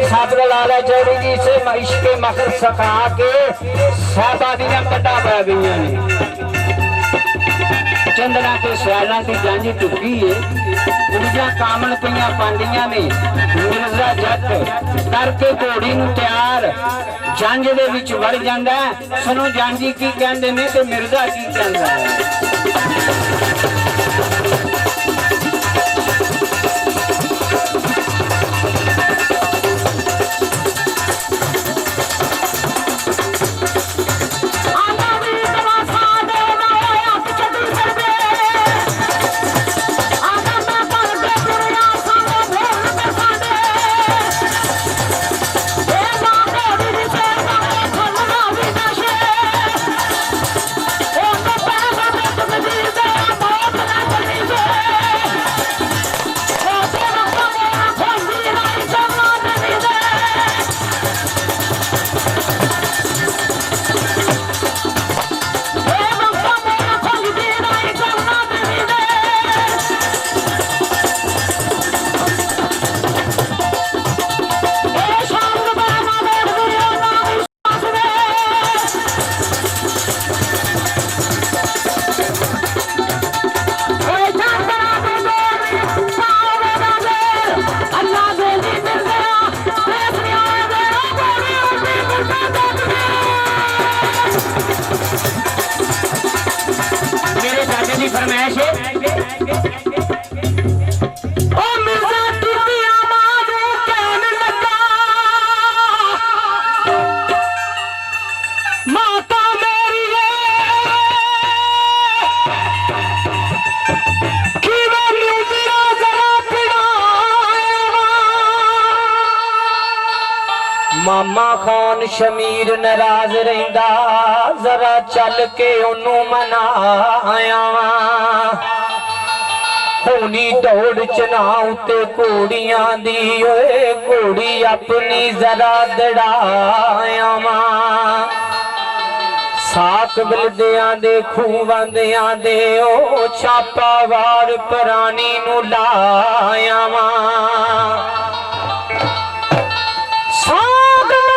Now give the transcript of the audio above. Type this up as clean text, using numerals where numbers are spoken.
साबरा लाला चौधरी जी से इश्क मखर सखा के साहबादियां कटा पै गई ने चंदना के सयालों की जांजी टुकी है कुड़ियां कामन पईयां पांडियां ने मिर्जा जट करके घोड़ी नूं तैयार जंज दे विच वड़ जांदा है। सुनो जांजी की कहंदे ने ते मिर्जा की कहंदा है। फरमाइश है ओ मिर्जा टूटिया मारू कहने लगा माता मेरी कि मैं म्यूजिया जरा पिड़ाया मामा खान शमीर नाराज रहिंदा जरा चल के ओनू मनाया होनी दौड़ चना उते घोड़ियां दी ओए घोड़ी अपनी जरा दड़ाया साक बिलदियां दे खूवंदियां दे ओ छापा वार परानी नू लाया